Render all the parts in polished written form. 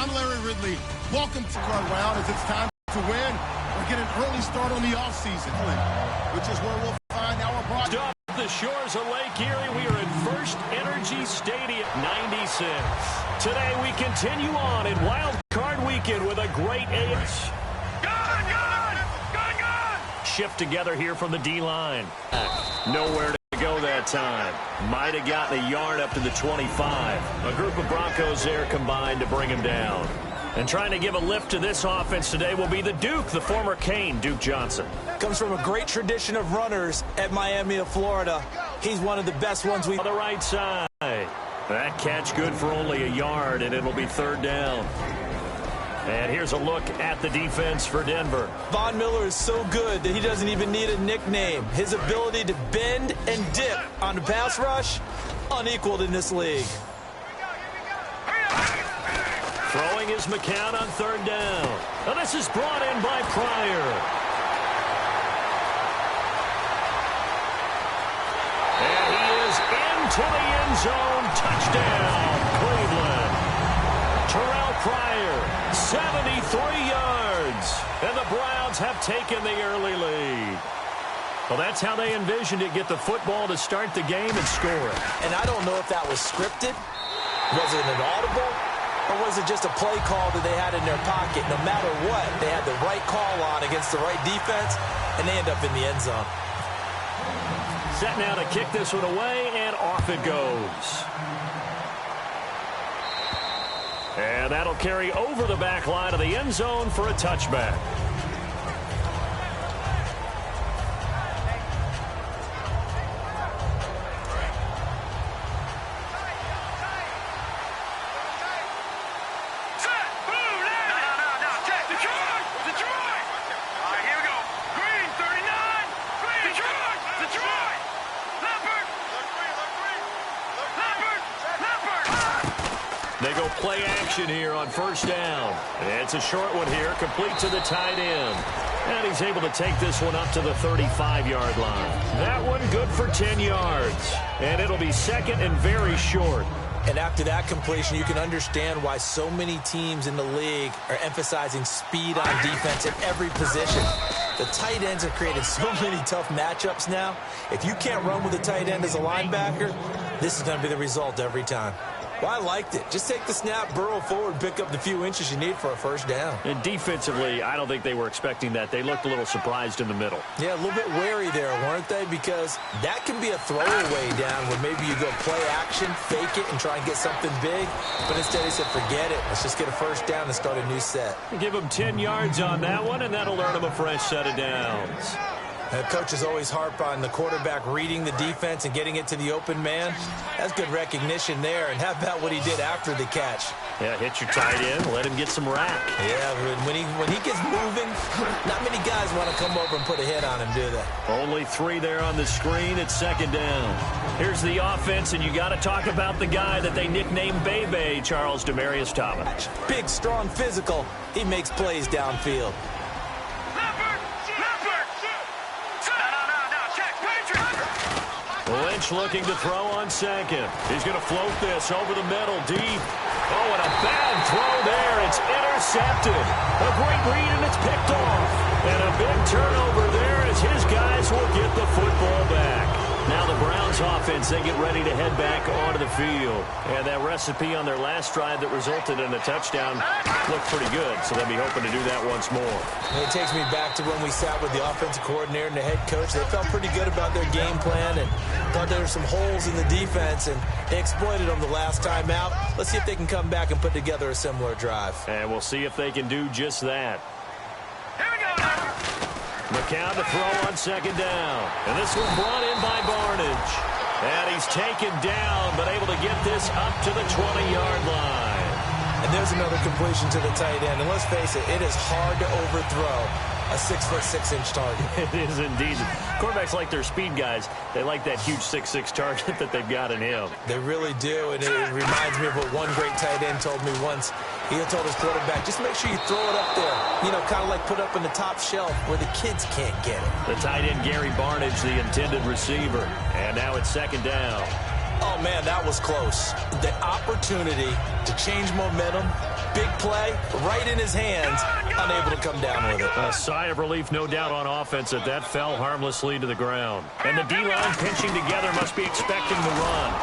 I'm Larry Ridley. Welcome to our round as it's time to win or get an early start on the offseason, which is where we'll find our broad. Off the shores of Lake Erie, we are at First Energy Stadium 96. Today we continue on in Wild Card Weekend with a great AFC. Shift together here from the D-line. Nowhere to go that time. Might have gotten a yard up to the 25. A group of Broncos there combined to bring him down. And trying to give a lift to this offense today will be the Duke, the former Cane, Duke Johnson. Comes from a great tradition of runners at Miami of Florida. He's one of the best ones we've... On the right side. That catch good for only a yard, and it'll be third down. And here's a look at the defense for Denver. Von Miller is so good that he doesn't even need a nickname. His ability to bend and dip on the pass rush, unequaled in this league. Throwing is McCown on third down. Now this is brought in by Pryor. And he is into the end zone. Touchdown, Cleveland. Terrell Pryor, 73 yards. And the Browns have taken the early lead. Well, that's how they envisioned it, get the football to start the game and score it. And I don't know if that was scripted. Was it an audible? Or was it just a play call that they had in their pocket? No matter what, they had the right call on against the right defense, and they end up in the end zone. Set now to kick this one away, and off it goes. And that'll carry over the back line of the end zone for a touchback. They go play action here on first down. It's a short one here, complete to the tight end. And he's able to take this one up to the 35-yard line. That one good for 10 yards. And it'll be second and very short. And after that completion, you can understand why so many teams in the league are emphasizing speed on defense at every position. The tight ends have created so many tough matchups now. If you can't run with a tight end as a linebacker, this is going to be the result every time. Well, I liked it. Just take the snap, burrow forward, pick up the few inches you need for a first down. And defensively, I don't think they were expecting that. They looked a little surprised in the middle. Yeah, a little bit wary there, weren't they? Because that can be a throwaway down where maybe you go play action, fake it, and try and get something big. But instead he said, forget it. Let's just get a first down and start a new set. Give him 10 yards on that one, and that'll earn him a fresh set of downs. Coaches always harp on the quarterback reading the defense and getting it to the open man. That's good recognition there. And how about what he did after the catch? Yeah, hit your tight end, let him get some rack. Yeah, when he gets moving, not many guys want to come over and put a hit on him, do they? Only 3 there on the screen. It's second down. Here's the offense, and you got to talk about the guy that they nicknamed Bebe, Charles Demarius Thomas. Big, strong, physical. He makes plays downfield. Lynch looking to throw on second. He's going to float this over the middle, deep. Oh, and a bad throw there. It's intercepted. A great read, and it's picked off. And a big turnover there as his guys will get the football back. Now the Browns offense, they get ready to head back onto the field. And that recipe on their last drive that resulted in a touchdown looked pretty good, so they'll be hoping to do that once more. And it takes me back to when we sat with the offensive coordinator and the head coach. They felt pretty good about their game plan and thought there were some holes in the defense, and they exploited them the last time out. Let's see if they can come back and put together a similar drive. And we'll see if they can do just that. McCown to throw on second down. And this one brought in by Barnage. And he's taken down, but able to get this up to the 20-yard line. And there's another completion to the tight end. And let's face it, it is hard to overthrow a 6'6" target. It is indeed. Quarterbacks like their speed guys. They like that huge 6'6" target that they've got in him. They really do, and it reminds me of what one great tight end told me once. He told his quarterback, just make sure you throw it up there. You know, kind of like put up in the top shelf where the kids can't get it. The tight end, Gary Barnage, the intended receiver. And now it's second down. Oh, man, that was close. The opportunity to change momentum, big play, right in his hands, unable to come down with it. A sigh of relief, no doubt, on offense that fell harmlessly to the ground. And the D-line pinching together must be expecting the run.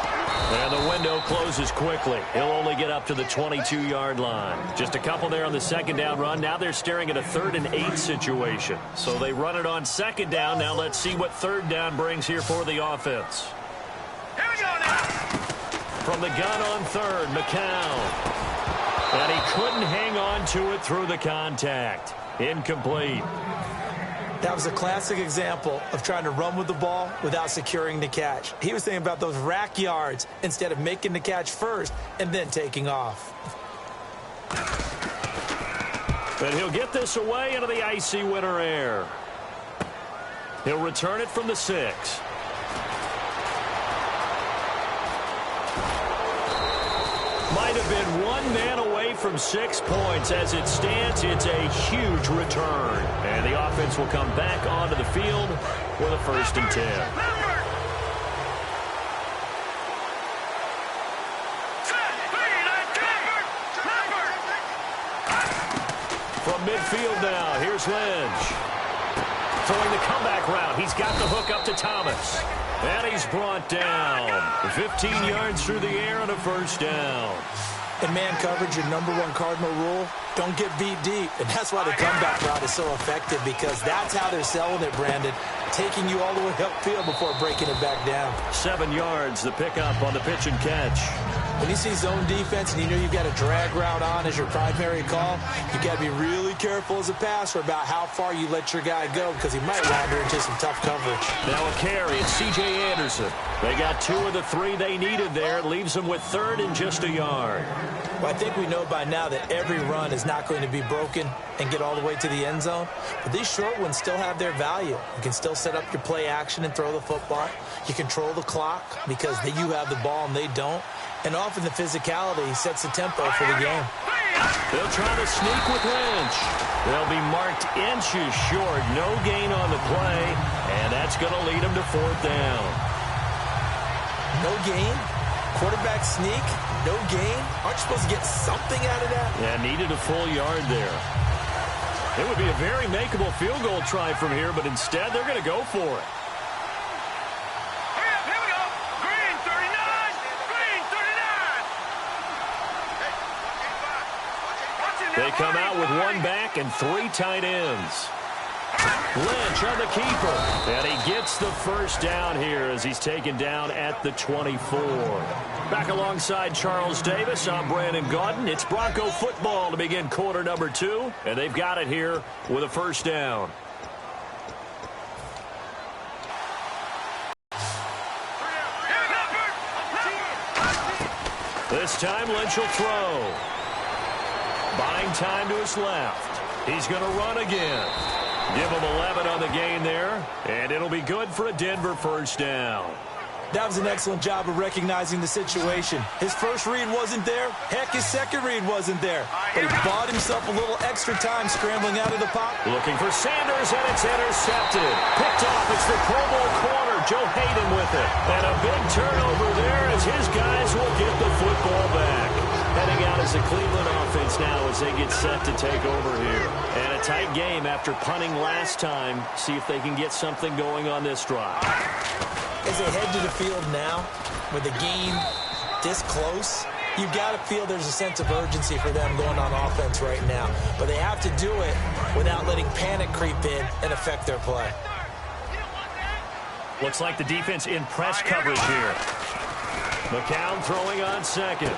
And the window closes quickly. He'll only get up to the 22-yard line. Just a couple there on the second down run. Now they're staring at a 3rd and 8 situation. So they run it on second down. Now let's see what third down brings here for the offense. Here we go now. From the gun on third, McCown. And he couldn't hang on to it through the contact. Incomplete. That was a classic example of trying to run with the ball without securing the catch. He was thinking about those rack yards instead of making the catch first and then taking off. But he'll get this away into the icy winter air. He'll return it from the 6. Might have been one man away from 6 points. As it stands, it's a huge return. And the offense will come back onto the field with a 1st and 10. From midfield now, here's Lynch. Throwing the comeback route. He's got the hook up to Thomas. And he's brought down. 15 yards through the air and a 1st down. In man coverage, your #1 cardinal rule, don't get beat deep. And that's why the comeback route is so effective, because that's how they're selling it, Brandon. Taking you all the way upfield before breaking it back down. 7 yards, the pickup on the pitch and catch. When you see zone defense and you know you've got a drag route on as your primary call, you've got to be really careful as a passer about how far you let your guy go, because he might wander into some tough coverage. Now a carry, it's C.J. Anderson. They got 2 of the 3 they needed there. It leaves them with 3rd and just a yard. Well, I think we know by now that every run is not going to be broken and get all the way to the end zone. But these short ones still have their value. You can still set up your play action and throw the football. You control the clock because you have the ball and they don't. And often the physicality sets the tempo for the game. They'll try to sneak with Lynch. They'll be marked inches short. No gain on the play. And that's going to lead them to 4th down. No gain? Quarterback sneak? No gain? Aren't you supposed to get something out of that? Yeah, needed a full yard there. It would be a very makeable field goal try from here, but instead they're going to go for it. Here we go. Green 39. Green 39. They come out with 1 back and 3 tight ends. Lynch on the keeper. And he gets the 1st down here as he's taken down at the 24. Back alongside Charles Davis, I'm Brandon Gaudin. It's Bronco football to begin quarter number 2. And they've got it here with a 1st down. This time Lynch will throw. Buying time to his left. He's going to run again. Give him 11 on the gain there, and it'll be good for a Denver 1st down. That was an excellent job of recognizing the situation. His first read wasn't there. Heck, his second read wasn't there. But he bought himself a little extra time scrambling out of the pocket. Looking for Sanders, and it's intercepted. Picked off. It's the Pro Bowl corner, Joe Hayden with it. And a big turnover there as his guys will get the football back. Heading out as the Cleveland offense now as they get set to take over here. And a tight game after punting last time. See if they can get something going on this drive. As they head to the field now, with the game this close, you've got to feel there's a sense of urgency for them going on offense right now. But they have to do it without letting panic creep in and affect their play. Looks like the defense in press coverage here. McCown throwing on second.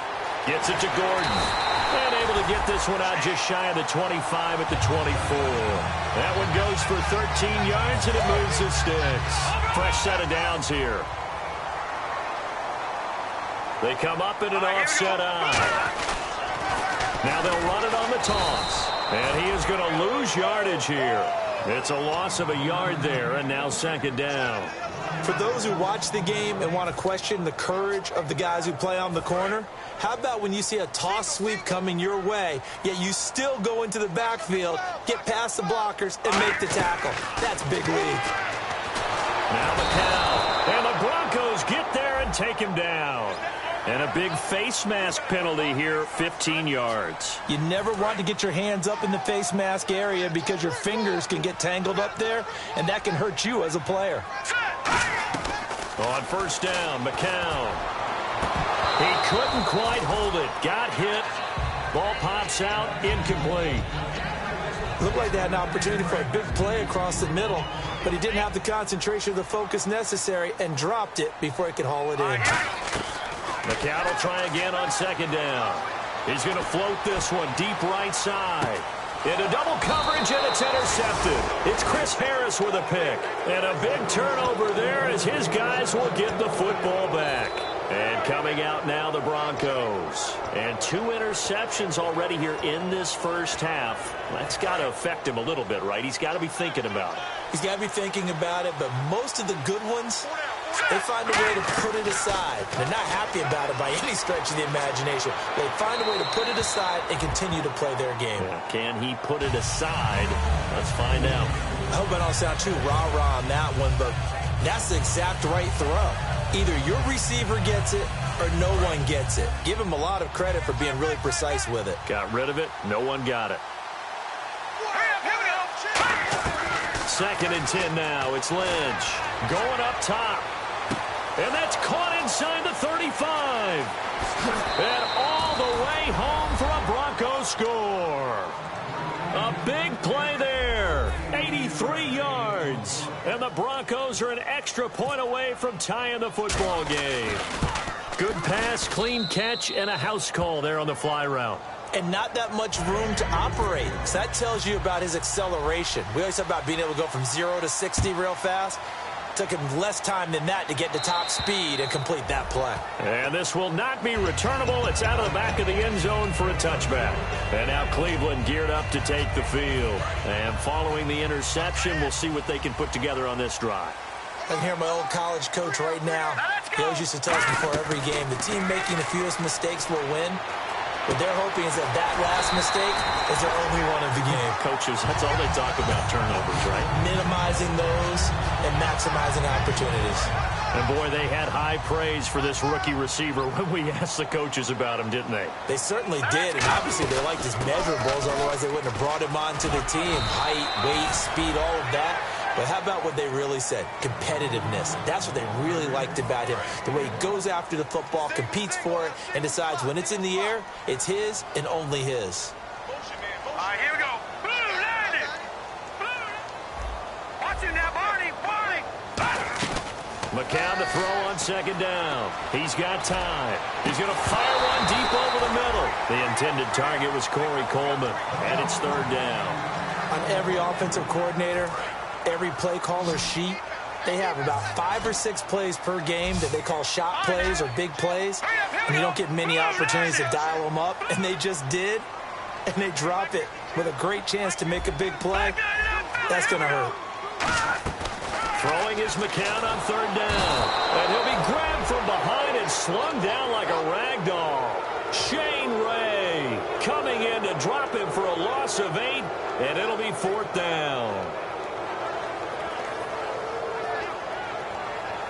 Gets it to Gordon. And able to get this one out just shy of the 25 at the 24. That one goes for 13 yards, and it moves the sticks. Fresh set of downs here. They come up in an offset eye. Now they'll run it on the toss. And he is going to lose yardage here. It's a loss of a yard there, and now 2nd down. For those who watch the game and want to question the courage of the guys who play on the corner, how about when you see a toss sweep coming your way, yet you still go into the backfield, get past the blockers, and make the tackle? That's big league. Now McCown. And the Broncos get there and and take him down. And a big face mask penalty here, 15 yards. You never want to get your hands up in the face mask area because your fingers can get tangled up there, and that can hurt you as a player. On first down, McCown. He couldn't quite hold it. Got hit. Ball pops out, incomplete. Looked like they had an opportunity for a big play across the middle, but he didn't have the concentration or the focus necessary and dropped it before he could haul it in. McCown will try again on second down. He's going to float this one deep right side. Into double coverage, and it's intercepted. It's Chris Harris with a pick. And a big turnover there as his guys will get the football back. And coming out now, the Broncos. And 2 interceptions already here in this first half. That's got to affect him a little bit, right? He's got to be thinking about it. He's got to be thinking about it, but most of the good ones, they find a way to put it aside. They're not happy about it by any stretch of the imagination. They find a way to put it aside and continue to play their game. Yeah, can he put it aside? Let's find out. I hope I don't sound too rah-rah on that one, but that's the exact right throw. Either your receiver gets it or no one gets it. Give him a lot of credit for being really precise with it. Got rid of it. No one got it. Second and 10 now. It's Lynch going up top. And that's caught inside the 35. And all the way home for a Broncos score. A big play there. 83 yards. And the Broncos are an extra point away from tying the football game. Good pass, clean catch, and a house call there on the fly route. And not that much room to operate. So that tells you about his acceleration. We always talk about being able to go from 0 to 60 real fast. Took him less time than that to get to top speed and complete that play. And this will not be returnable. It's out of the back of the end zone for a touchback. And now Cleveland geared up to take the field. And following the interception, we'll see what they can put together on this drive. I can hear my old college coach right now. He always used to tell us before every game, the team making the fewest mistakes will win. What they're hoping is that that last mistake is their only one of the game. Coaches, that's all they talk about, turnovers, right? Minimizing those and maximizing opportunities. And, boy, they had high praise for this rookie receiver when we asked the coaches about him, didn't they? They certainly did, and obviously they liked his measurables, otherwise they wouldn't have brought him onto the team. Height, weight, speed, all of that. But how about what they really said? Competitiveness. That's what they really liked about him. The way he goes after the football, competes for it, and decides when it's in the air, it's his and only his. All right, here we go. Blue, landed. Blue. Watch him now, Barney. Barney. McCown to throw on second down. He's got time. He's going to fire one deep over the middle. The intended target was Corey Coleman, and it's third down. On every offensive coordinator, every play caller sheet, they have about 5 or 6 plays per game that they call shot plays or big plays, and you don't get many opportunities to dial them up, and they just did, and they drop it with a great chance to make a big play. That's going to hurt. Throwing is McCown on third down, and he'll be grabbed from behind and slung down like a rag doll. Shane Ray coming in to drop him for a loss of 8, and it'll be fourth down.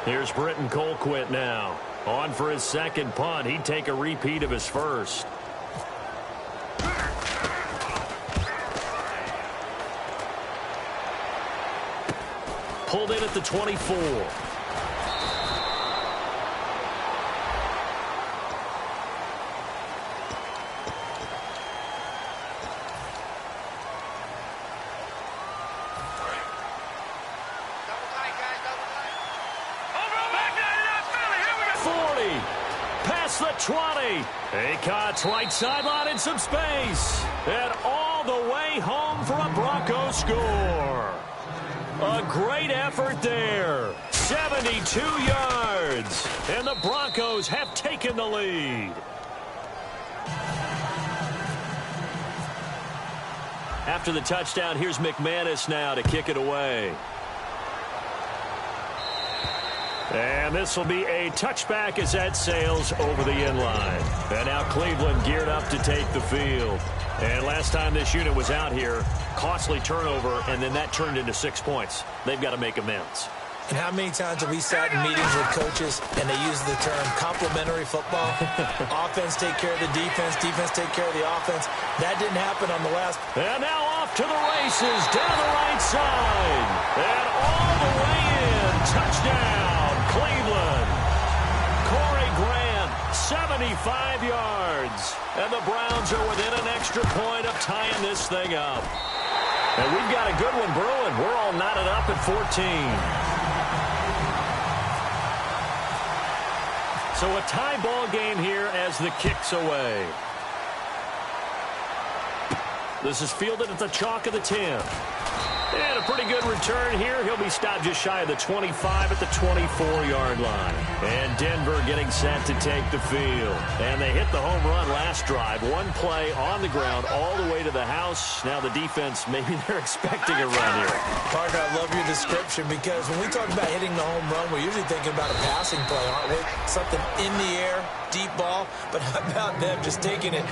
Here's Britton Colquitt now. On for his second punt. He'd take a repeat of his first. Pulled in at the 24. Past the 20. Acott's right sideline in some space. And all the way home for a Broncos score. A great effort there. 72 yards. And the Broncos have taken the lead. After the touchdown, here's McManus now to kick it away. And this will be a touchback as that sails over the end line. And now Cleveland geared up to take the field. And last time this unit was out here, costly turnover, and then that turned into 6 points. They've got to make amends. And how many times have we sat in meetings with coaches and they use the term complementary football? Offense take care of the defense, defense take care of the offense. That didn't happen on the last. And now off to the races, down the right side. And all the way in. Touchdown, Cleveland. Corey Grant, 75 yards. And the Browns are within an extra point of tying this thing up. And we've got a good one brewing. We're all knotted up at 14. So a tie ball game here as the kick's away. This is fielded at the chalk of the 10. And a pretty good return here. He'll be stopped just shy of the 25 at the 24-yard line. And Denver getting set to take the field. And they hit the home run last drive. One play on the ground all the way to the house. Now the defense, maybe they're expecting a run here. Parker, I love your description because when we talk about hitting the home run, we're usually thinking about a passing play, aren't we? Something in the air, deep ball. But how about them just taking it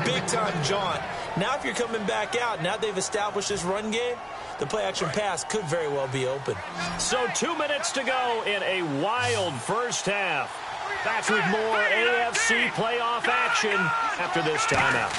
big-time jaunt? Now if you're coming back out, now they've established this run game, the play-action pass could very well be open. So 2 minutes to go in a wild first half. Back with more AFC playoff action after this timeout.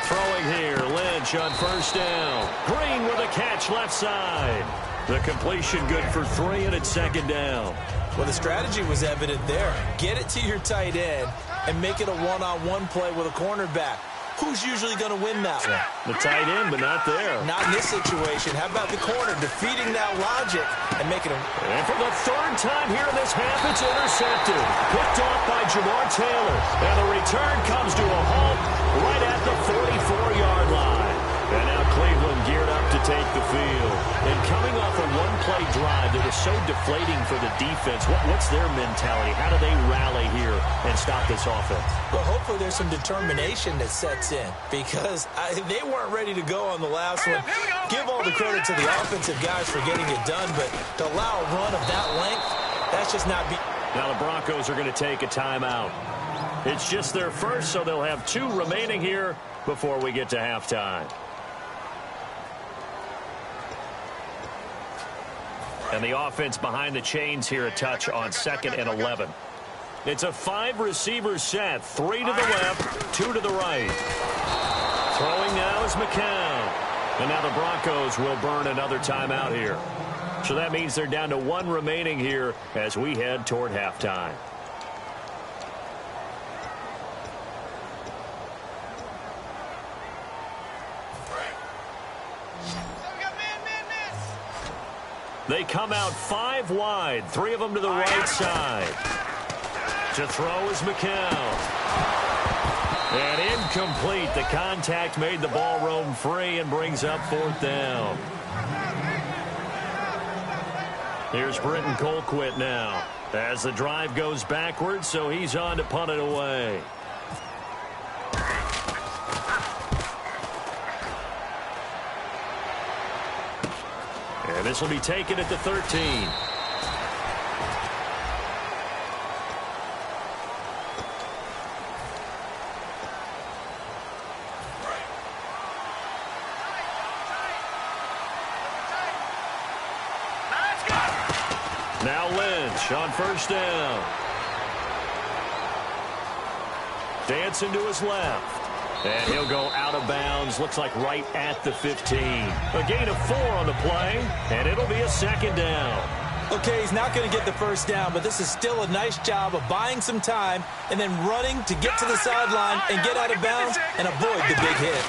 Throwing here, Lynch on first down. Green with a catch left side. The completion good for 3, and it's second down. Well, the strategy was evident there. Get it to your tight end and make it a one-on-one play with a cornerback. Who's usually going to win that one? The tight end, but not there. Not in this situation. How about the corner defeating that logic and making him... And for the third time here in this half, it's intercepted. Picked off by Jamar Taylor. And the return comes to a halt right at the 44-yard line. And now Cleveland geared up to take the field. And coming off a one-play drive that was so deflating for the defense, what's their mentality? How do they rally here and stop this offense? Well, hopefully there's some determination that sets in because they weren't ready to go on the last one. Give all the credit to the offensive guys for getting it done, but to allow a run of that length, that's just not... Now the Broncos are going to take a timeout. It's just their first, so they'll have 2 remaining here before we get to halftime. And the offense behind the chains here a touch on 2nd and 11. It's a 5-receiver set. 3 to the left, 2 to the right. Throwing now is McCown. And now the Broncos will burn another timeout here. So that means they're down to 1 remaining here as we head toward halftime. They come out 5 wide, 3 of them to the right side. To throw is McCown. And incomplete. The contact made the ball roam free and brings up 4th down. Here's Britton Colquitt now as the drive goes backwards, so he's on to punt it away. And this will be taken at the 13. Now Lynch on first down. Dancing to his left. And he'll go out of bounds, looks like right at the 15. A gain of 4 on the play, and it'll be a 2nd down. Okay, he's not going to get the first down, but this is still a nice job of buying some time and then running to get to the sideline and get out of bounds and avoid the big hit.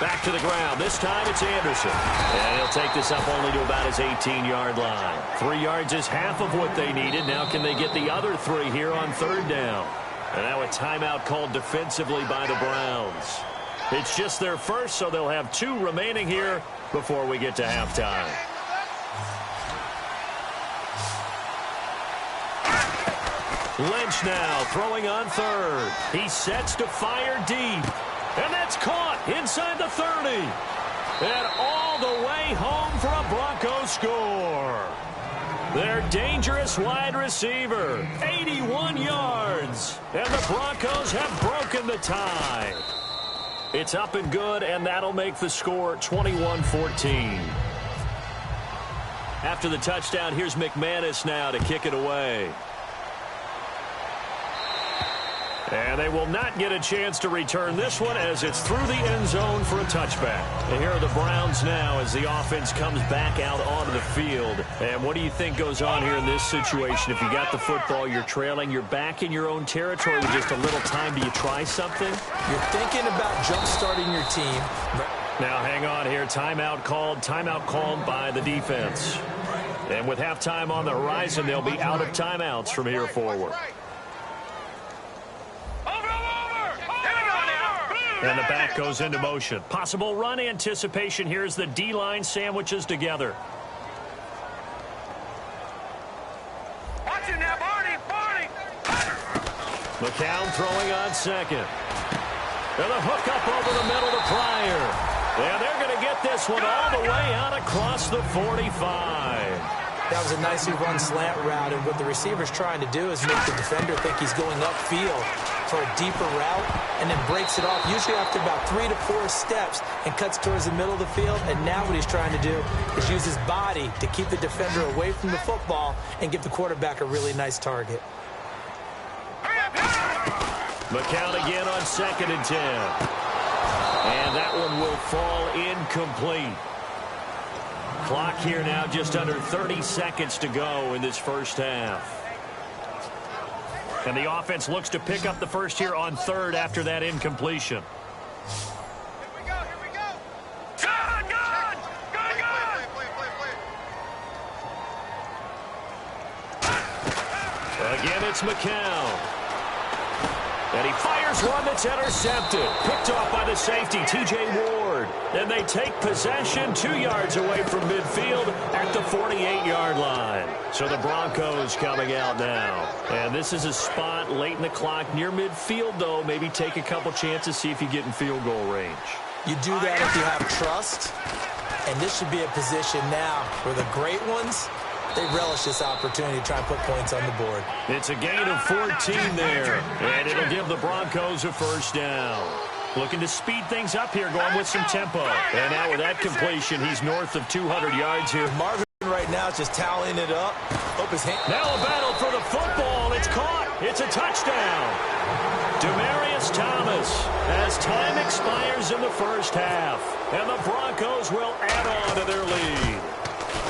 Back to the ground. This time it's Anderson. And he'll take this up only to about his 18-yard line. 3 yards is half of what they needed. Now can they get the other 3 here on 3rd down? And now a timeout called defensively by the Browns. It's just their first, so they'll have 2 remaining here before we get to halftime. Lynch now throwing on 3rd. He sets to fire deep. And that's caught inside the 30. And all the way home for a Broncos score. Their dangerous wide receiver, 81 yards. And the Broncos have broken the tie. It's up and good, and that'll make the score 21-14. After the touchdown, here's McManus now to kick it away. And they will not get a chance to return this one as it's through the end zone for a touchback. And here are the Browns now as the offense comes back out onto the field. And what do you think goes on here in this situation? If you got the football, you're trailing, you're back in your own territory with just a little time. Do you try something? You're thinking about jump-starting your team. Now, hang on here. Timeout called by the defense. And with halftime on the horizon, they'll be out of timeouts from here forward. And the back goes into motion. Possible run anticipation. Here's the D-line sandwiches together. Watch it now, Barney! McCown throwing on second. And the hook up over the middle to Pryor. And they're going to get this one all the way out across the 45. That was a nicely run slant route, and what the receiver's trying to do is make the defender think he's going upfield for a deeper route, and then breaks it off, usually after about 3 to 4 steps, and cuts towards the middle of the field. And now what he's trying to do is use his body to keep the defender away from the football and give the quarterback a really nice target. McCown again on 2nd and 10. And that one will fall incomplete. Clock here now just under 30 seconds to go in this first half. And the offense looks to pick up the first here on 3rd after that incompletion. Here we go! Gun! Again, it's McCown. And he fires one that's intercepted. Picked off by the safety, T.J. Ward. And they take possession 2 yards away from midfield at the 48-yard line. So the Broncos coming out now. And this is a spot late in the clock near midfield, though. Maybe take a couple chances, see if you get in field goal range. You do that if you have trust. And this should be a position now where the great ones, they relish this opportunity to try and put points on the board. It's a gain of 14 there, and it'll give the Broncos a first down. Looking to speed things up here, going with some tempo. And now with that completion, he's north of 200 yards here. Marvin right now is just tallying it up. Hope his hand. Now a battle for the football. It's caught. It's a touchdown. Demaryius Thomas as time expires in the first half. And the Broncos will add on to their lead.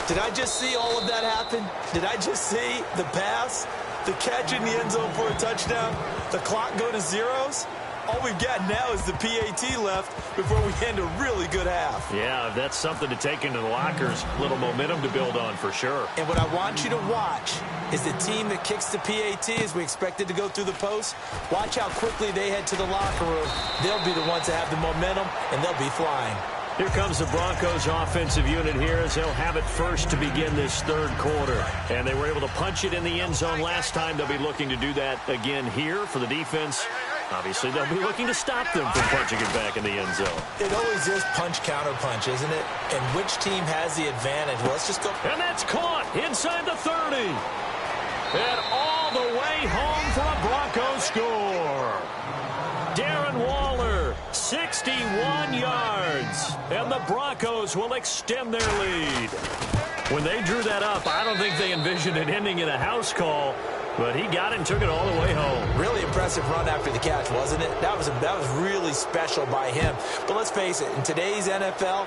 Did I just see all of that happen? Did I just see the pass, the catch in the end zone for a touchdown, the clock go to zeros? All we've got now is the PAT left before we end a really good half. Yeah, that's something to take into the lockers. A little momentum to build on for sure. And what I want you to watch is the team that kicks the PAT as we expected to go through the post. Watch how quickly they head to the locker room. They'll be the ones that have the momentum, and they'll be flying. Here comes the Broncos offensive unit here as they'll have it first to begin this third quarter. And they were able to punch it in the end zone last time. They'll be looking to do that again here for the defense. Obviously, they'll be looking to stop them from punching it back in the end zone. It always is punch-counter-punch, isn't it? And which team has the advantage? Well, let's just go. And that's caught inside the 30. And all the way home for a Broncos score. Darren Waller, 61 yards. And the Broncos will extend their lead. When they drew that up, I don't think they envisioned it ending in a house call. But he got it and took it all the way home. Really impressive run after the catch, wasn't it? That was really special by him. But let's face it, in today's NFL,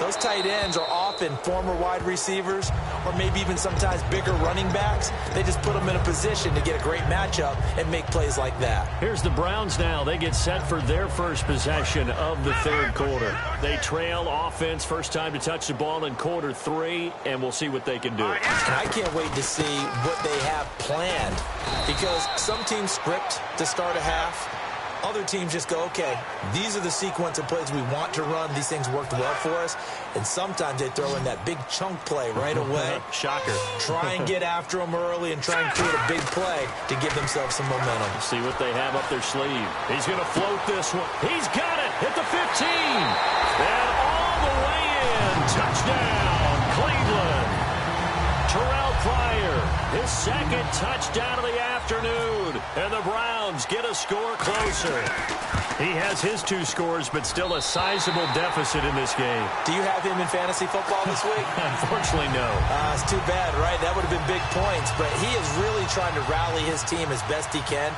those tight ends are often former wide receivers or maybe even sometimes bigger running backs. They just put them in a position to get a great matchup and make plays like that. Here's the Browns now. They get set for their first possession of the third quarter. They trail offense, first time to touch the ball in quarter 3, and we'll see what they can do. And I can't wait to see what they have planned because some teams script to start a half. Other teams just go, okay, these are the sequence of plays we want to run. These things worked well for us. And sometimes they throw in that big chunk play right away. Shocker. Try and get after them early and try and create a big play to give themselves some momentum. See what they have up their sleeve. He's going to float this one. He's got it at the 15. And all the way in. Touchdown, Cleveland. Terrell Pryor, his second touchdown of the afternoon. And the Browns get a score closer. He has his 2 scores, but still a sizable deficit in this game. Do you have him in fantasy football this week? Unfortunately, no. It's too bad, right? That would have been big points, but he is really trying to rally his team as best he can.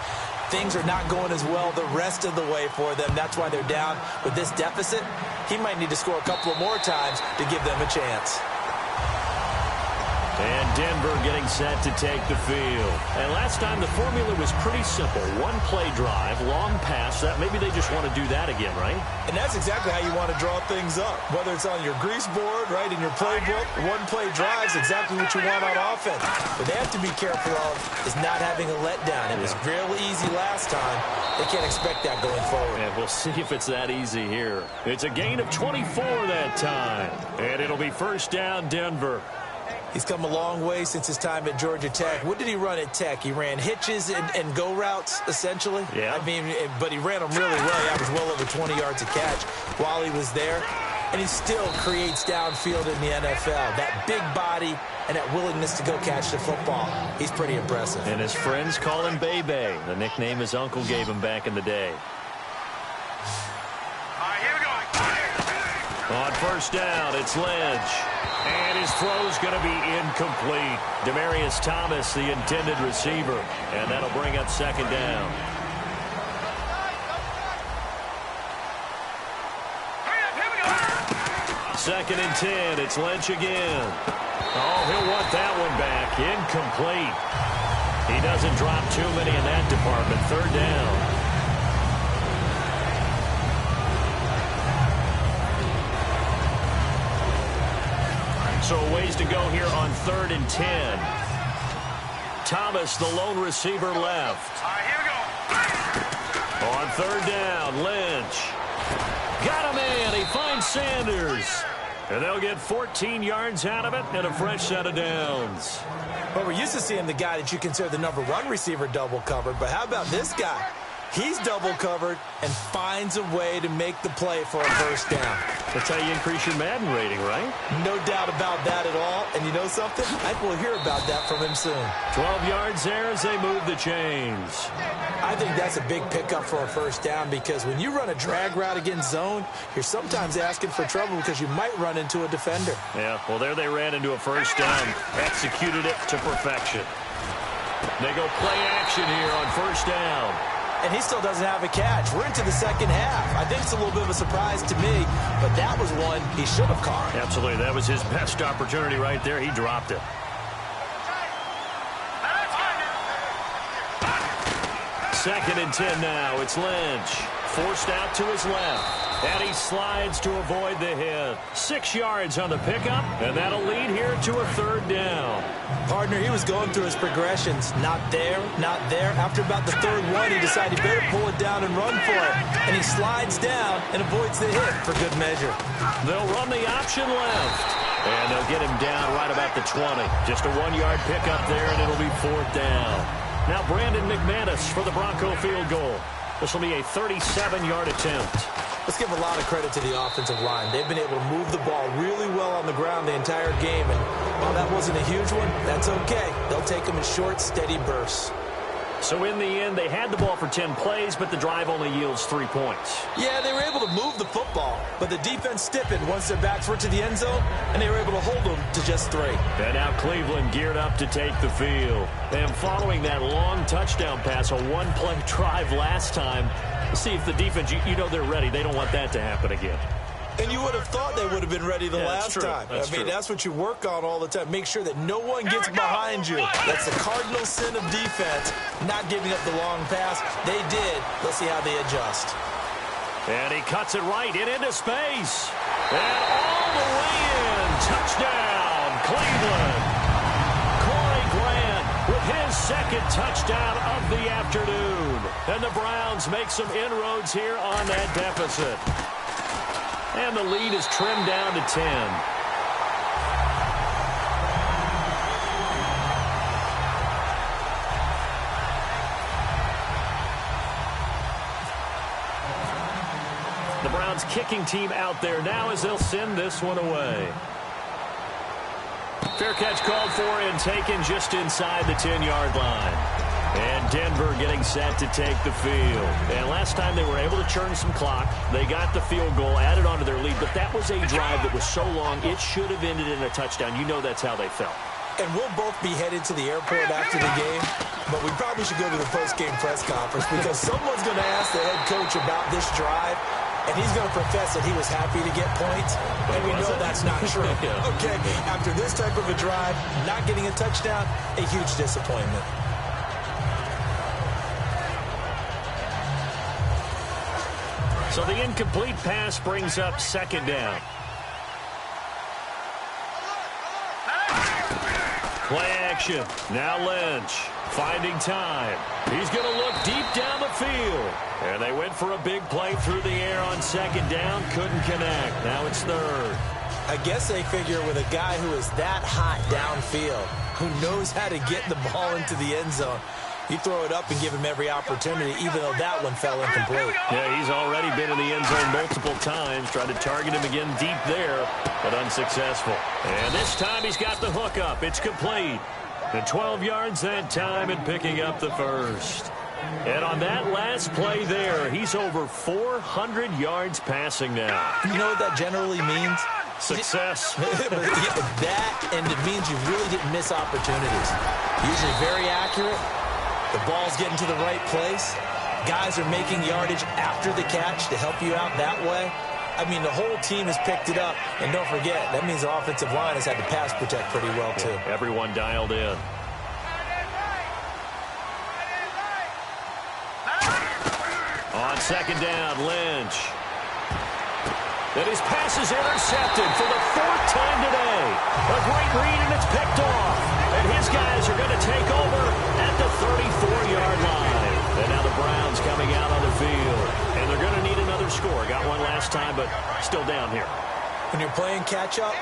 Things are not going as well the rest of the way for them. That's why they're down with this deficit. He might need to score a couple of more times to give them a chance. And Denver getting set to take the field. And last time the formula was pretty simple. 1 play drive, long pass. That maybe they just want to do that again, right? And that's exactly how you want to draw things up. Whether it's on your grease board, right, in your playbook, 1 play drive is exactly what you want on offense. What they have to be careful of is not having a letdown. It was real easy last time. They can't expect that going forward. And we'll see if it's that easy here. It's a gain of 24 that time. And it'll be first down, Denver. He's come a long way since his time at Georgia Tech. What did he run at Tech? He ran hitches and go routes, essentially. Yeah. I mean, but he ran them really well. He averaged well over 20 yards a catch while he was there. And he still creates downfield in the NFL. That big body and that willingness to go catch the football. He's pretty impressive. And his friends call him Bebe, the nickname his uncle gave him back in the day. All right, here we go. On first down, it's Lynch. And his throw's going to be incomplete. Demaryius Thomas, the intended receiver. And that'll bring up second down. Here we go. Second and 10, it's Lynch again. Oh, he'll want that one back. Incomplete. He doesn't drop too many in that department. Third down. So a ways to go here on 3rd and 10. Thomas, the lone receiver, left. All right, here we go. On 3rd down, Lynch. Got him in. He finds Sanders. And they'll get 14 yards out of it and a fresh set of downs. Well, we're used to seeing the guy that you consider the #1 receiver double covered, but how about this guy? He's double covered and finds a way to make the play for a first down. That's how you increase your Madden rating, right? No doubt about that at all. And you know something? I think we'll hear about that from him soon. 12 yards there as they move the chains. I think that's a big pickup for a first down because when you run a drag route against zone, you're sometimes asking for trouble because you might run into a defender. Yeah, well, there they ran into a first down. Executed it to perfection. They go play action here on first down. And he still doesn't have a catch. We're into the second half. I think it's a little bit of a surprise to me, but that was one he should have caught. Absolutely. That was his best opportunity right there. He dropped it. Second and 10 now. It's Lynch. Forced out to his left. And he slides to avoid the hit. 6 yards on the pickup, and that'll lead here to a third down. Partner, he was going through his progressions. Not there, not there. After about the third one, he decided he better pull it down and run for it. And he slides down and avoids the hit for good measure. They'll run the option left. And they'll get him down right about the 20. Just a 1-yard pickup there, and it'll be fourth down. Now Brandon McManus for the Bronco field goal. This will be a 37-yard attempt. Let's give a lot of credit to the offensive line. They've been able to move the ball really well on the ground the entire game. And while that wasn't a huge one, that's okay. They'll take them in short, steady bursts. So in the end, they had the ball for 10 plays, but the drive only yields 3 points. Yeah, they were able to move the football, but the defense stiffened once their backs were to the end zone, and they were able to hold them to just 3. And now Cleveland geared up to take the field. And following that long touchdown pass, a 1-play drive last time, let's see if the defense, you know they're ready. They don't want that to happen again. And you would have thought they would have been ready the last time. I mean, that's what you work on all the time. Make sure that no one gets behind you. That's the cardinal sin of defense, not giving up the long pass. They did. Let's see how they adjust. And he cuts it right into space. And all the way in. Touchdown, Cleveland. Corey Grant with his second touchdown of the afternoon. And the Browns make some inroads here on that deficit. And the lead is trimmed down to 10. The Browns kicking team out there now as they'll send this one away. Fair catch called for and taken just inside the 10-yard line. And Denver getting set to take the field. And last time they were able to churn some clock. They got the field goal, added on to their lead. But that was a drive that was so long, it should have ended in a touchdown. You know that's how they felt. And we'll both be headed to the airport after the game. But we probably should go to the post-game press conference because someone's going to ask the head coach about this drive. And he's going to profess that he was happy to get points, and we know that's not true. Yeah. Okay, after this type of a drive, not getting a touchdown, a huge disappointment. So the incomplete pass brings up second down. Play action. Now Lynch finding time. He's going to look deep down the field. And they went for a big play through the air on second down. Couldn't connect. Now it's third. I guess they figure with a guy who is that hot downfield, who knows how to get the ball into the end zone, you throw it up and give him every opportunity, even though that one fell incomplete. Yeah, he's already been in the end zone multiple times. Tried to target him again deep there, but unsuccessful. And this time he's got the hook up. It's complete. And 12 yards that time and picking up the first. And on that last play there, he's over 400 yards passing now. You know what that generally means? Success. That, and it means you really didn't miss opportunities. Usually very accurate. The ball's getting to the right place. Guys are making yardage after the catch to help you out that way. I mean, the whole team has picked it up. And don't forget, that means the offensive line has had to pass protect pretty well, too. Everyone dialed in. On second down, Lynch. And his pass is intercepted for the fourth time today. A great read, and it's picked off. And his guys are going to take over at the 34-yard line. And now the Browns coming out on the field. And they're going to need another score. Got one last time, but still down here. When you're playing catch-up,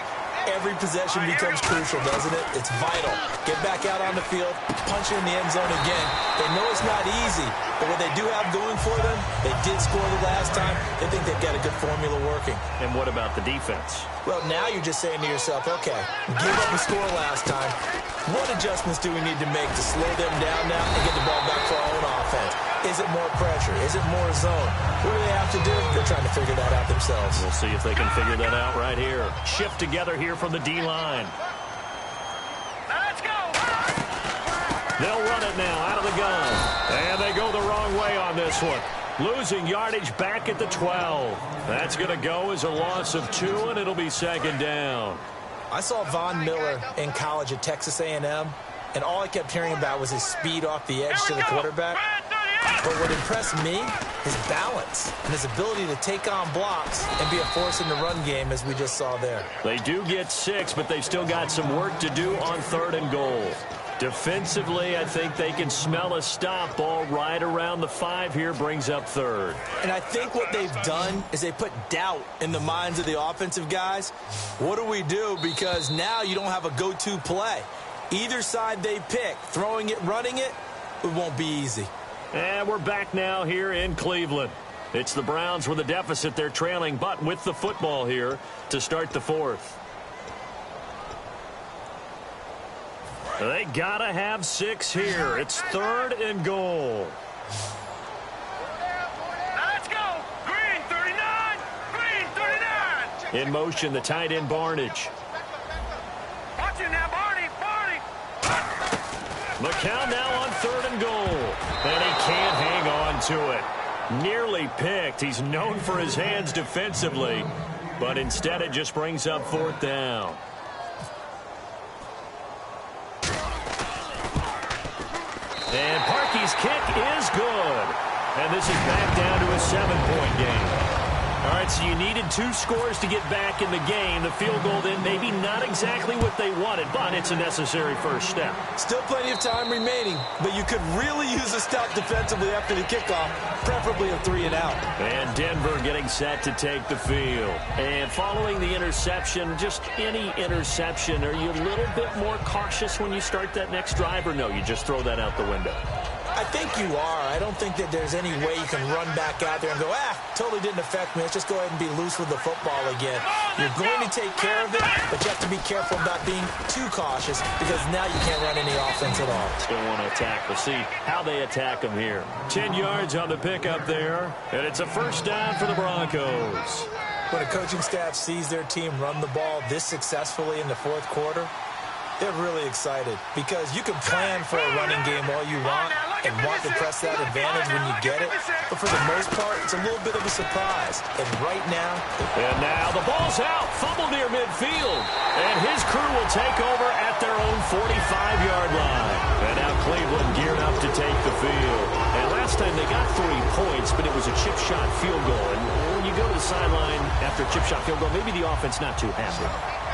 every possession becomes crucial, doesn't it? It's vital. Get back out on the field, punch it in the end zone again. They know it's not easy, but what they do have going for them, they did score the last time. They think they've got a good formula working. And what about the defense? Well, now you're just saying to yourself, okay, give up a score last time. What adjustments do we need to make to slow them down now and get the ball back for our own offense? Is it more pressure? Is it more zone? What do they have to do? They're trying to figure that out themselves. We'll see if they can figure that out right here. Shift together here from the D-line. Let's go. They'll run it now out of the gun. And they go the wrong way on this one. Losing yardage back at the 12. That's going to go as a loss of 2, and it'll be second down. I saw Von Miller in college at Texas A&M, and all I kept hearing about was his speed off the edge to the quarterback. But what impressed me, his balance and his ability to take on blocks and be a force in the run game, as we just saw there. They do get 6, but they've still got some work to do on 3rd and goal. Defensively, I think they can smell a stop ball right around the 5 here, brings up 3rd. And I think what they've done is they put doubt in the minds of the offensive guys. What do we do? Because now you don't have a go-to play. Either side they pick, throwing it, running it, it won't be easy. And we're back now here in Cleveland. It's the Browns with a deficit. They're trailing, but with the football here to start the 4th. They gotta have 6 here. It's 3rd and goal. Let's go. Green 39. Green 39. In motion, the tight end Barnage. Watch it now, Barney. Barney. McCown now on 3rd and goal. And he can't hang on to it. Nearly picked. He's known for his hands defensively, but instead it just brings up 4th down. And Parkey's kick is good. And this is back down to a 7-point game. All right, so you needed 2 scores to get back in the game. The field goal then maybe not exactly what they wanted, but it's a necessary first step. Still plenty of time remaining, but you could really use a stop defensively after the kickoff, preferably a 3-and-out. And Denver getting set to take the field. And following the interception, just any interception, are you a little bit more cautious when you start that next drive, or no, you just throw that out the window? I I think you are. I don't think that there's any way you can run back out there and go, totally didn't affect me. Let's just go ahead and be loose with the football again. You're going to take care of it, but you have to be careful about being too cautious because now you can't run any offense at all. Still want to attack. We'll see how they attack them here. 10 yards on the pickup there, and it's a first down for the Broncos. When a coaching staff sees their team run the ball this successfully in the fourth quarter, they're really excited because you can plan for a running game all you want and want to press that advantage when you get it. But for the most part, it's a little bit of a surprise. And right now... And now the ball's out. Fumble near midfield. And his crew will take over at their own 45-yard line. And now Cleveland geared up to take the field. And last time they got 3 points, but it was a chip shot field goal. And when you go to the sideline after a chip shot field goal, maybe the offense not too happy.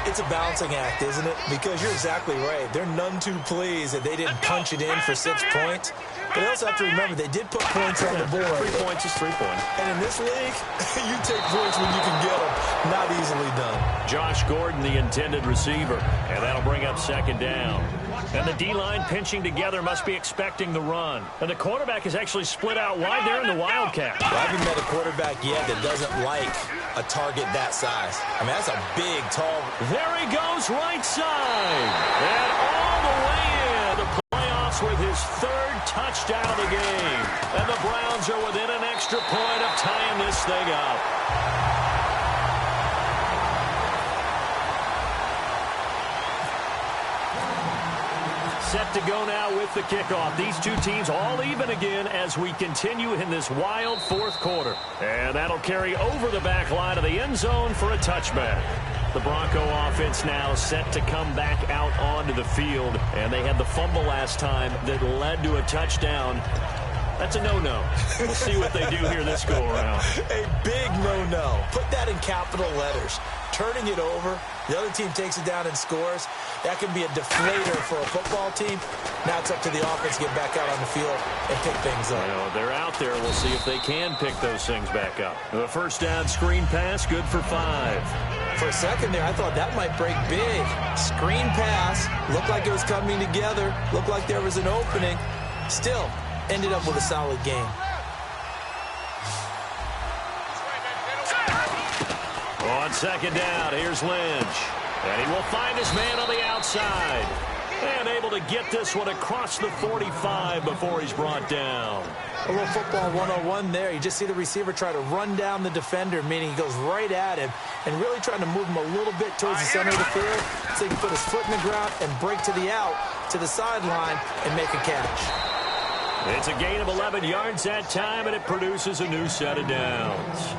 It's a balancing act, isn't it? Because you're exactly right. They're none too pleased that they didn't punch it in for 6 points. But they also have to remember they did put points on the board. 3 points is 3 points. And in this league, you take points when you can get them. Not easily done. Josh Gordon, the intended receiver. And that'll bring up second down. And the D-line pinching together must be expecting the run. And the quarterback is actually split out wide there in the Wildcat. Well, I haven't met a quarterback yet that doesn't like a target that size. I mean, that's a big, tall... There he goes, right side. And all the way in. The playoffs with his 3rd touchdown of the game. And the Browns are within an extra point of tying this thing up. Set to go now with the kickoff. These two teams all even again as we continue in this wild fourth quarter. And that'll carry over the back line of the end zone for a touchback. The Bronco offense now set to come back out onto the field. And they had the fumble last time that led to a touchdown. That's a no-no. We'll see what they do here this go-around. A big no-no. Put that in capital letters. Turning it over, the other team takes it down and scores. That can be a deflator for a football team. Now it's up to the offense to get back out on the field and pick things up. Well, they're out there. We'll see if they can pick those things back up. The first down screen pass, good for 5. For a second there, I thought that might break big. Screen pass, looked like it was coming together, looked like there was an opening. Still, ended up with a solid game. On second down, here's Lynch. And he will find his man on the outside. And able to get this one across the 45 before he's brought down. A little football 101 there. You just see the receiver try to run down the defender, meaning he goes right at him and really trying to move him a little bit towards the center of the field so he can put his foot in the ground and break to the out, to the sideline, and make a catch. It's a gain of 11 yards that time, and it produces a new set of downs.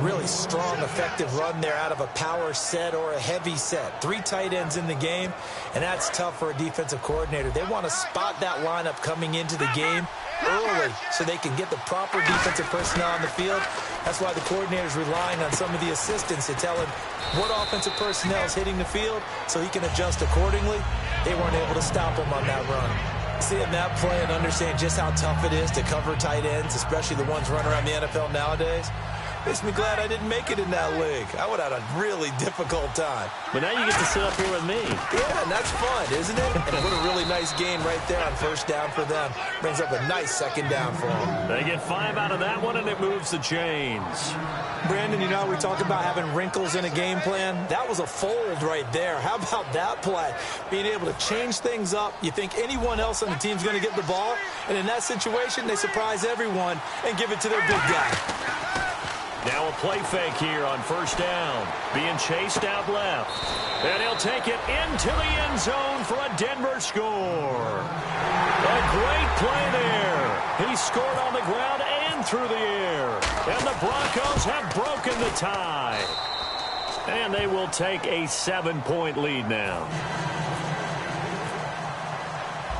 Really strong, effective run there out of a power set or a heavy set. 3 tight ends in the game, and that's tough for a defensive coordinator. They want to spot that lineup coming into the game early so they can get the proper defensive personnel on the field. That's why the coordinator is relying on some of the assistants to tell him what offensive personnel is hitting the field so he can adjust accordingly. They weren't able to stop him on that run. Seeing that play and understand just how tough it is to cover tight ends, especially the ones running around the NFL nowadays, makes me glad I didn't make it in that league. I would have had a really difficult time. But now you get to sit up here with me. Yeah, and that's fun, isn't it? And what a really nice gain right there on first down for them. Brings up a nice second down for them. They get 5 out of that one, and it moves the chains. Brandon, you know, we talked about having wrinkles in a game plan. That was a fold right there. How about that play? Being able to change things up. You think anyone else on the team's going to get the ball, and in that situation, they surprise everyone and give it to their big guy. Now a play fake here on first down. Being chased out left. And he'll take it into the end zone for a Denver score. A great play there. He scored on the ground and through the air. And the Broncos have broken the tie. And they will take a 7-point lead now.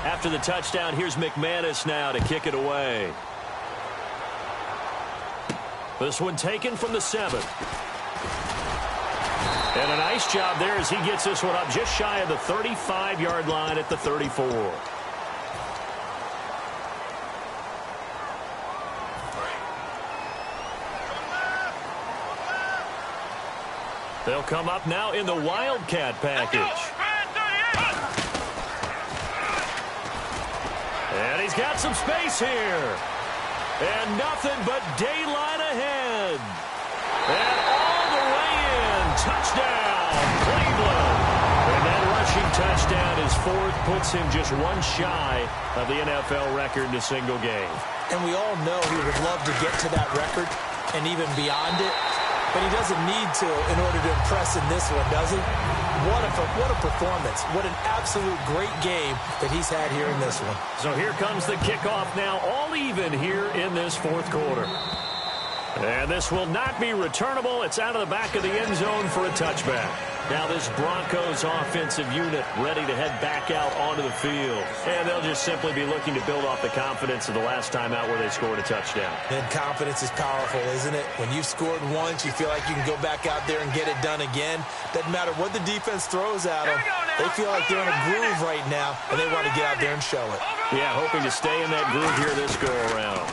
After the touchdown, here's McManus now to kick it away. This one taken from the 7. And a nice job there as he gets this one up just shy of the 35-yard line at the 34. They'll come up now in the Wildcat package. And he's got some space here. And nothing but daylight ahead. And all the way in. Touchdown, Cleveland. And that rushing touchdown, his fourth, puts him just one shy of the NFL record in a single game. And we all know he would love to get to that record and even beyond it. But he doesn't need to in order to impress in this one, does he? What a performance. What an absolute great game that he's had here in this one. So here comes the kickoff now, all even here in this fourth quarter. And this will not be returnable. It's out of the back of the end zone for a touchback. Now this Broncos offensive unit ready to head back out onto the field. And they'll just simply be looking to build off the confidence of the last time out where they scored a touchdown. And confidence is powerful, isn't it? When you've scored once, you feel like you can go back out there and get it done again. Doesn't matter what the defense throws at them. They feel like they're in a groove right now, and they want to get out there and show it. Yeah, hoping to stay in that groove here this go-around.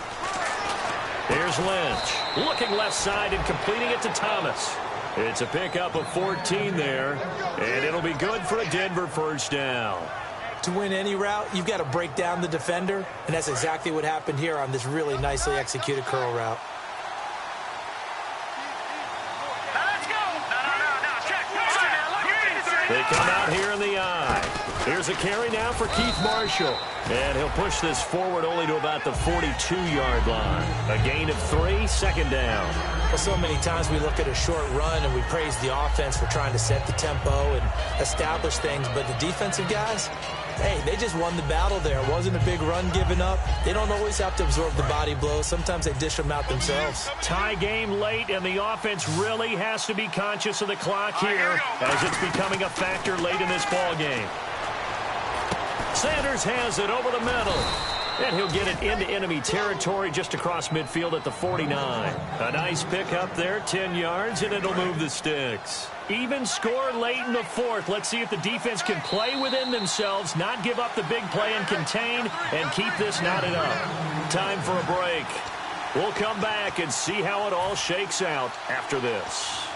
Here's Lynch, looking left side and completing it to Thomas. It's a pickup of 14 there, and it'll be good for a Denver first down. To win any route, you've got to break down the defender, and that's exactly what happened here on this really nicely executed curl route. Let's go. No, check. They come out here in the eye. Here's a carry now for Keith Marshall. And he'll push this forward only to about the 42-yard line. A gain of 3, second down. Well, so many times we look at a short run and we praise the offense for trying to set the tempo and establish things. But the defensive guys, hey, they just won the battle there. It wasn't a big run given up. They don't always have to absorb the body blows. Sometimes they dish them out themselves. Tie game late, and the offense really has to be conscious of the clock here as it's becoming a factor late in this ball game. Sanders has it over the middle. And he'll get it into enemy territory just across midfield at the 49. A nice pickup there, 10 yards, and it'll move the sticks. Even score late in the fourth. Let's see if the defense can play within themselves, not give up the big play and contain, and keep this knotted up. Time for a break. We'll come back and see how it all shakes out after this.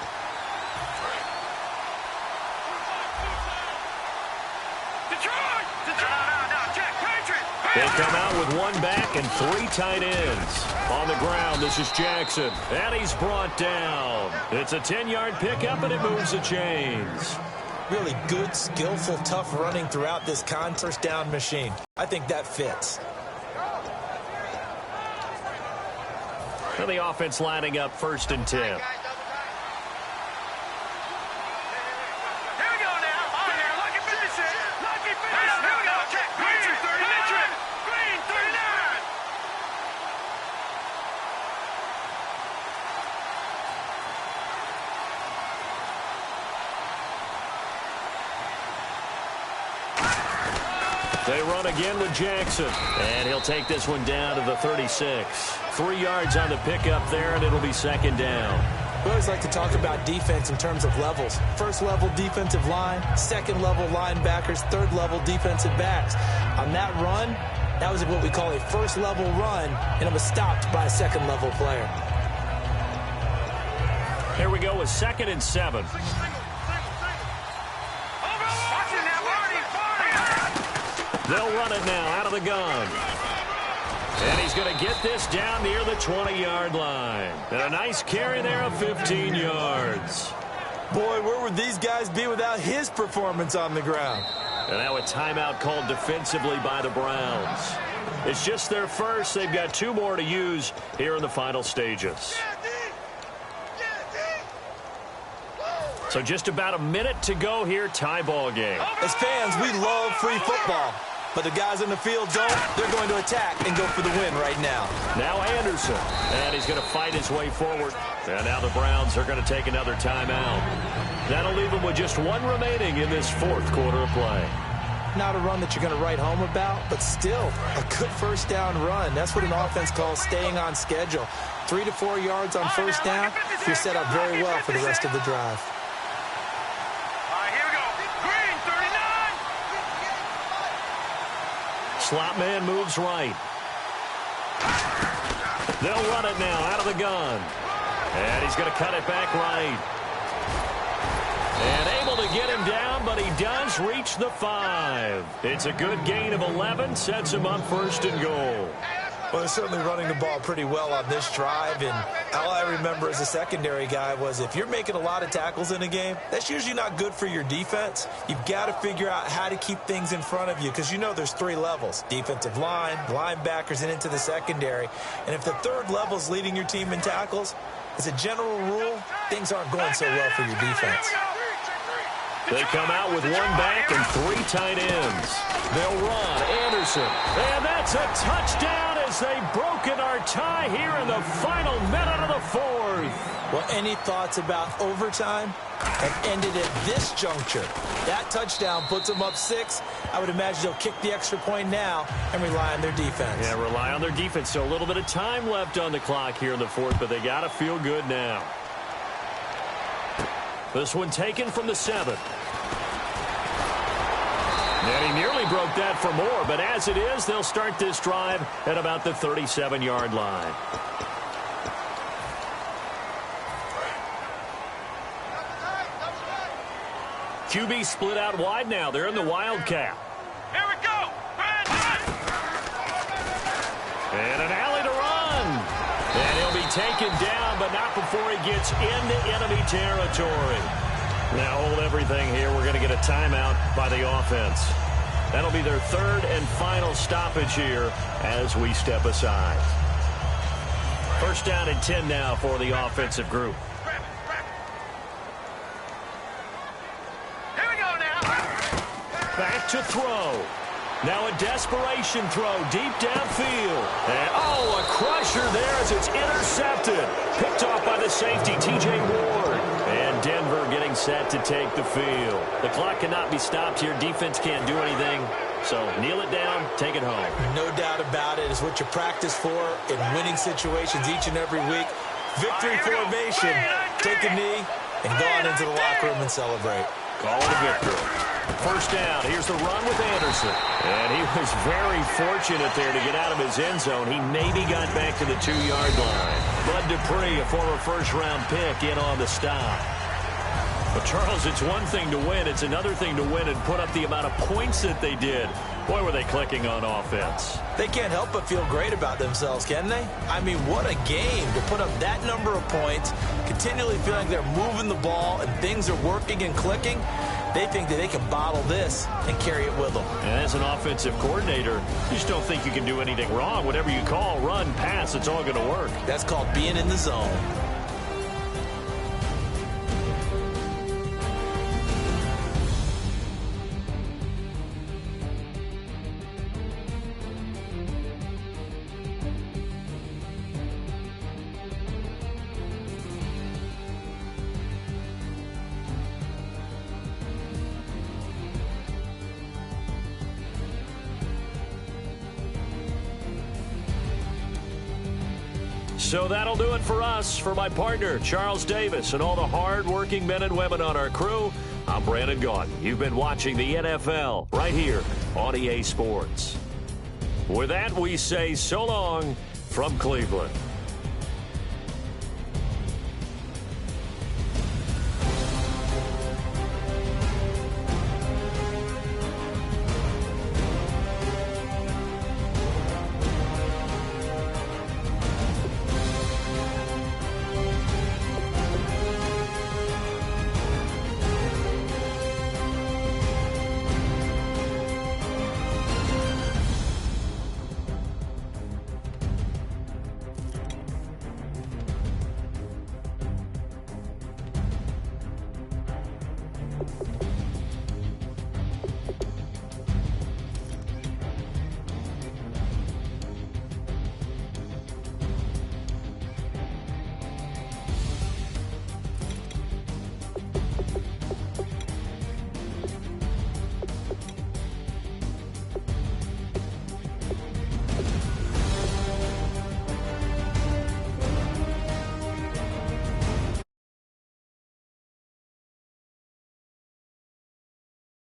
They come out with one back and 3 tight ends. On the ground, this is Jackson. And he's brought down. It's a 10-yard pickup, and it moves the chains. Really good, skillful, tough running throughout this contest down machine. I think that fits. And the offense lining up 1st and 10. They run again with Jackson, and he'll take this one down to the 36. 3 yards on the pickup there, and it'll be 2nd down. We always like to talk about defense in terms of levels. 1st level defensive line, 2nd level linebackers, 3rd level defensive backs. On that run, that was what we call a 1st level run, and it was stopped by a 2nd level player. Here we go with 2nd and 7. They'll run it now out of the gun. And he's going to get this down near the 20-yard line. And a nice carry there of 15 yards. Boy, where would these guys be without his performance on the ground? And now a timeout called defensively by the Browns. It's just their first. They've got 2 more to use here in the final stages. So just about a minute to go here, tie ball game. As fans, we love free football. But the guys on the field don't. They're going to attack and go for the win right now. Now Anderson. And he's going to fight his way forward. And now the Browns are going to take another timeout. That'll leave them with just 1 remaining in this 4th quarter of play. Not a run that you're going to write home about, but still a good 1st down run. That's what an offense calls staying on schedule. 3 to 4 yards on 1st down. You're set up very well for the rest of the drive. Slot man moves right. They'll run it now out of the gun. And he's going to cut it back right. And able to get him down, but he does reach the 5. It's a good gain of 11, sets him up first and goal. Well, they're certainly running the ball pretty well on this drive, and all I remember as a secondary guy was if you're making a lot of tackles in a game, that's usually not good for your defense. You've got to figure out how to keep things in front of you because you know there's 3 levels, defensive line, linebackers, and into the secondary. And if the 3rd level is leading your team in tackles, as a general rule, things aren't going so well for your defense. They come out with 1 back and 3 tight ends. They'll run. Anderson. And that's a touchdown as they've broken our tie here in the final minute of the 4th. Well, any thoughts about overtime have ended at this juncture. That touchdown puts them up 6. I would imagine they'll kick the extra point now and rely on their defense. Yeah, rely on their defense. So a little bit of time left on the clock here in the 4th, but they got to feel good now. This one taken from the 7th. And he nearly broke that for more, but as it is, they'll start this drive at about the 37-yard line. QB split out wide now. They're in the Wildcat. Here we go. And an alley to run. And he'll be taken down, but not before he gets into enemy territory. Now hold everything here. We're going to get a timeout by the offense. That'll be their 3rd and final stoppage here as we step aside. First down and 10 now for the offensive group. Here we go now. Back to throw. Now a desperation throw deep downfield. And, oh, a crusher there as it's intercepted. Picked off by the safety, T.J. Ward. And Denver getting set to take the field. The clock cannot be stopped here. Defense can't do anything. So kneel it down, take it home. No doubt about it. It's what you practice for in winning situations each and every week. Victory formation. Take a knee and go on into the locker room and celebrate. Call it a victory. First down. Here's the run with Anderson. And he was very fortunate there to get out of his end zone. He maybe got back to the 2-yard line. Bud Dupree, a former first-round pick, in on the stop. But, Charles, it's one thing to win. It's another thing to win and put up the amount of points that they did. Boy, were they clicking on offense. They can't help but feel great about themselves, can they? I mean, what a game to put up that number of points, continually feeling they're moving the ball and things are working and clicking. They think that they can bottle this and carry it with them. And as an offensive coordinator, you just don't think you can do anything wrong. Whatever you call, run, pass, it's all going to work. That's called being in the zone. So that'll do it for us. For my partner, Charles Davis, and all the hard-working men and women on our crew, I'm Brandon Gaudin. You've been watching the NFL right here on EA Sports. With that, we say so long from Cleveland.